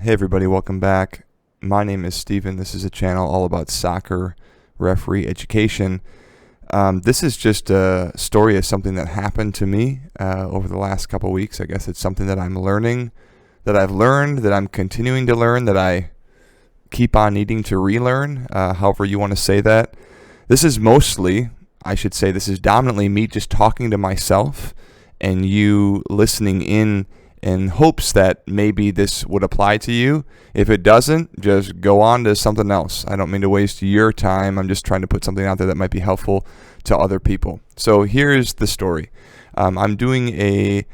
Hey everybody, welcome back. My name is Steven. This is a channel all about soccer referee education. This is just a story of something that happened to me over the last couple weeks. I guess it's something that I'm learning, that I've learned, that I'm continuing to learn, that I keep on needing to relearn, however you want to say that. This is mostly, I should say, this is dominantly me just talking to myself and you listening in hopes that maybe this would apply to you. If it doesn't, just go on to something else. I don't mean to waste your time. I'm just trying to put something out there that might be helpful to other people. So here's the story. I'm doing a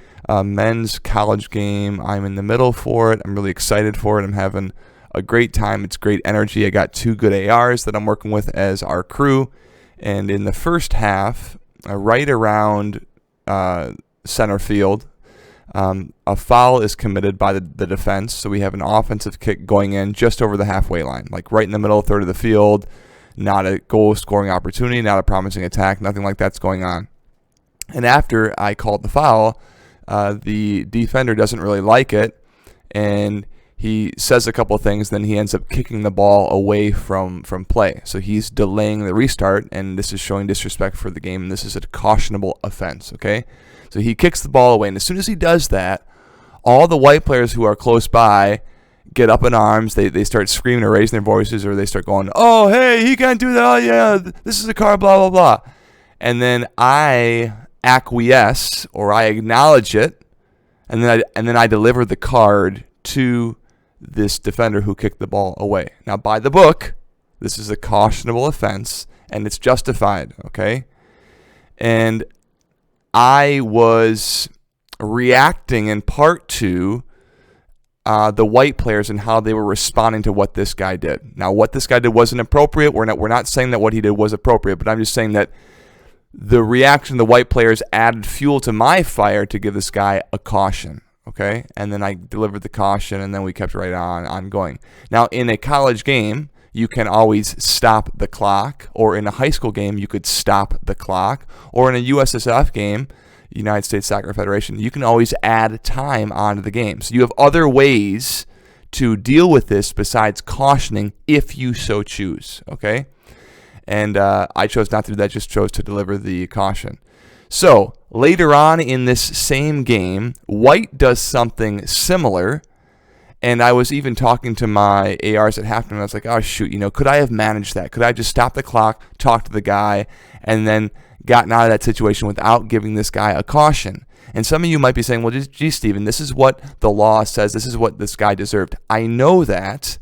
men's college game. I'm in the middle for it. I'm really excited for it. I'm having a great time. It's great energy. I got 2 good ARs that I'm working with as our crew. And in the first half, right around center field, a foul is committed by the defense, so we have an offensive kick going in just over the halfway line, like right in the middle third of the field. Not a goal-scoring opportunity, not a promising attack, nothing like that's going on. And after I called the foul, the defender doesn't really like it, and he says a couple of things, then he ends up kicking the ball away from play. So he's delaying the restart, and this is showing disrespect for the game, and this is a cautionable offense, okay? So he kicks the ball away, and as soon as he does that, all the white players who are close by get up in arms. They start screaming or raising their voices, or they start going, "Oh, hey, he can't do that. Oh, yeah, this is a card, blah, blah, blah." And then I acquiesce, or I acknowledge it, and then I deliver the card to this defender who kicked the ball away. Now, by the book, this is a cautionable offense, and it's justified, okay? And I was reacting in part to the white players and how they were responding to what this guy did. Now, what this guy did wasn't appropriate. We're not saying that what he did was appropriate, but I'm just saying that the reaction of the white players added fuel to my fire to give this guy a caution, okay? And then I delivered the caution, and then we kept right on going. Now, in a college game, you can always stop the clock, or in a high school game, you could stop the clock, or in a USSF game, United States Soccer Federation, you can always add time onto the game. So you have other ways to deal with this besides cautioning if you so choose, okay? And I chose not to do that, just chose to deliver the caution. So later on in this same game, white does something similar. And I was even talking to my ARs at halftime. I was like, oh, shoot, could I have managed that? Could I have just stopped the clock, talked to the guy, and then gotten out of that situation without giving this guy a caution? And some of you might be saying, well, gee, Steven, this is what the law says. This is what this guy deserved. I know that,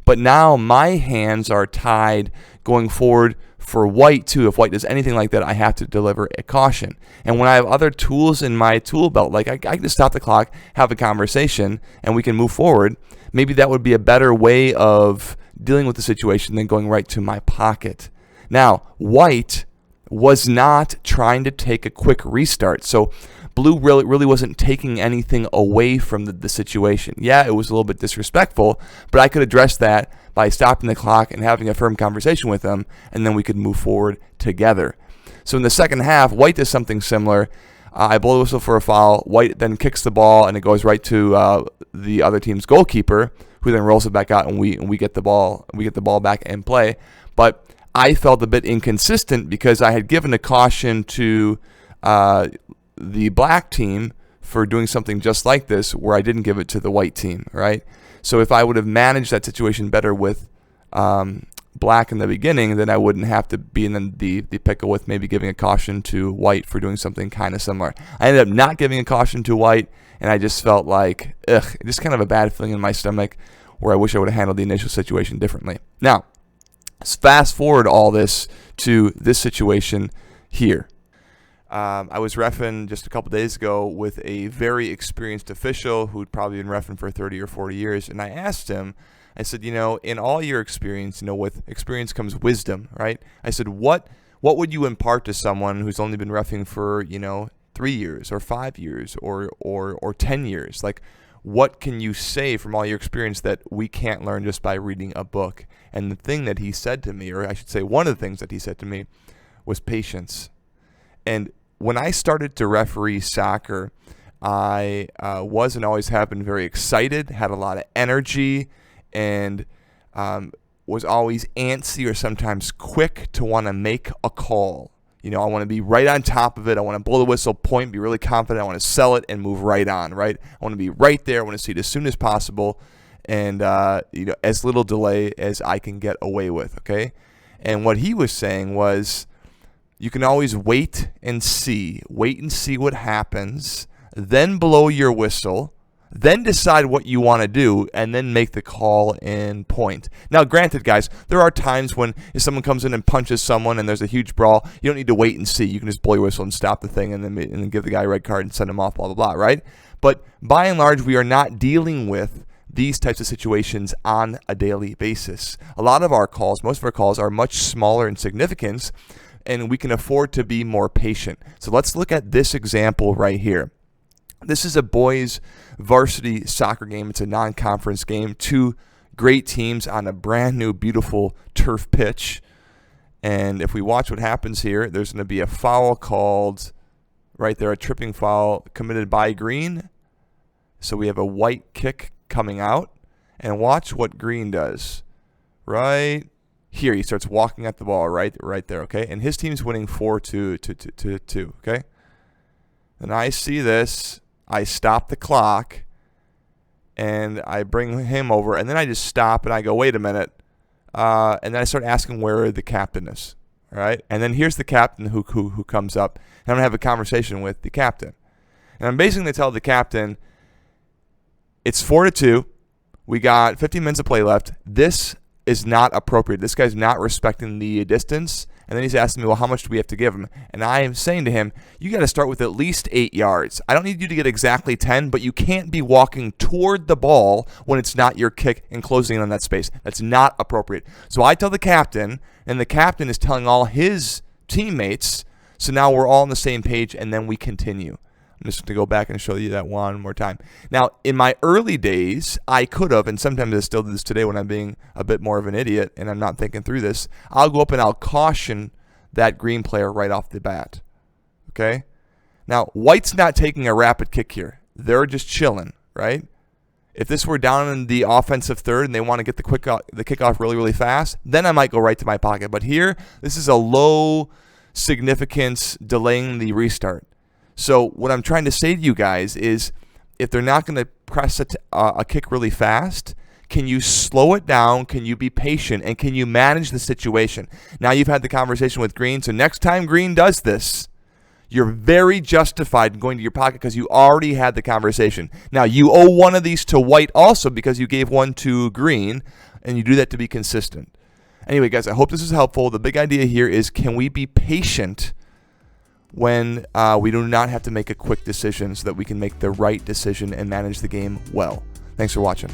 but now my hands are tied going forward for white, too. If white does anything like that, I have to deliver a caution. And when I have other tools in my tool belt, like I can just stop the clock, have a conversation, and we can move forward, maybe that would be a better way of dealing with the situation than going right to my pocket. Now, white was not trying to take a quick restart. So blue really wasn't taking anything away from the situation. Yeah, it was a little bit disrespectful, but I could address that by stopping the clock and having a firm conversation with them, and then we could move forward together. So in the second half, white does something similar. I blow the whistle for a foul. White then kicks the ball, and it goes right to the other team's goalkeeper, who then rolls it back out, and we get the ball. We get the ball back in play. But I felt a bit inconsistent because I had given a caution to the black team for doing something just like this, where I didn't give it to the white team, right? So if I would have managed that situation better with black in the beginning, then I wouldn't have to be in the pickle with maybe giving a caution to white for doing something kind of similar. I ended up not giving a caution to white, and I just felt like, just kind of a bad feeling in my stomach where I wish I would have handled the initial situation differently. Now, let's fast forward all this to this situation here. I was reffing just a couple days ago with a very experienced official who'd probably been reffing for 30 or 40 years, and I asked him, I said, in all your experience, with experience comes wisdom, right? I said, what would you impart to someone who's only been reffing for, 3 years or 5 years or 10 years? Like, what can you say from all your experience that we can't learn just by reading a book? And the thing that he said to me, or I should say one of the things that he said to me, was patience. And when I started to referee soccer, I was and always have been very excited, had a lot of energy, and was always antsy or sometimes quick to want to make a call. You know, I want to be right on top of it. I want to blow the whistle, point, be really confident. I want to sell it and move right on, right? I want to be right there. I want to see it as soon as possible and, as little delay as I can get away with, okay? And what he was saying was you can always wait and see what happens, then blow your whistle, then decide what you want to do, and then make the call and point. Now, granted, guys, there are times when if someone comes in and punches someone and there's a huge brawl, you don't need to wait and see. You can just blow your whistle and stop the thing and then give the guy a red card and send him off, blah, blah, blah, right? But by and large, we are not dealing with these types of situations on a daily basis. A lot of our calls, most of our calls, are much smaller in significance, and we can afford to be more patient. So let's look at this example right here. This is a boys varsity soccer game. It's a non-conference game. Two great teams on a brand new, beautiful turf pitch. And if we watch what happens here, there's going to be a foul called right there, a tripping foul committed by Green. So we have a white kick coming out. And watch what Green does. Right here, he starts walking at the ball right there, okay? And his team's winning 4-2, okay? And I see this. I stop the clock, and I bring him over, and then I just stop, and I go, wait a minute. And then I start asking where the captain is, all right? And then here's the captain who comes up, and I'm going to have a conversation with the captain. And I'm basically going to tell the captain, it's 4-2. We got 15 minutes of play left. This is not appropriate. This guy's not respecting the distance. And then he's asking me, well, how much do we have to give him? And I am saying to him, you got to start with at least 8 yards. I don't need you to get exactly 10, but you can't be walking toward the ball when it's not your kick and closing in on that space. That's not appropriate. So I tell the captain, and the captain is telling all his teammates, so now we're all on the same page, and then we continue. I'm just going to go back and show you that one more time. Now, in my early days, I could have, and sometimes I still do this today when I'm being a bit more of an idiot and I'm not thinking through this, I'll go up and I'll caution that Green player right off the bat. Okay? Now, White's not taking a rapid kick here. They're just chilling, right? If this were down in the offensive third and they want to get the kickoff really, really fast, then I might go right to my pocket. But here, this is a low significance delaying the restart. So what I'm trying to say to you guys is if they're not going to press a kick really fast, can you slow it down? Can you be patient? And can you manage the situation? Now you've had the conversation with Green, so next time Green does this, you're very justified in going to your pocket because you already had the conversation. Now you owe one of these to White also because you gave one to Green, and you do that to be consistent. Anyway, guys, I hope this is helpful. The big idea here is can we be patient when we do not have to make a quick decision so that we can make the right decision and manage the game well. Thanks for watching.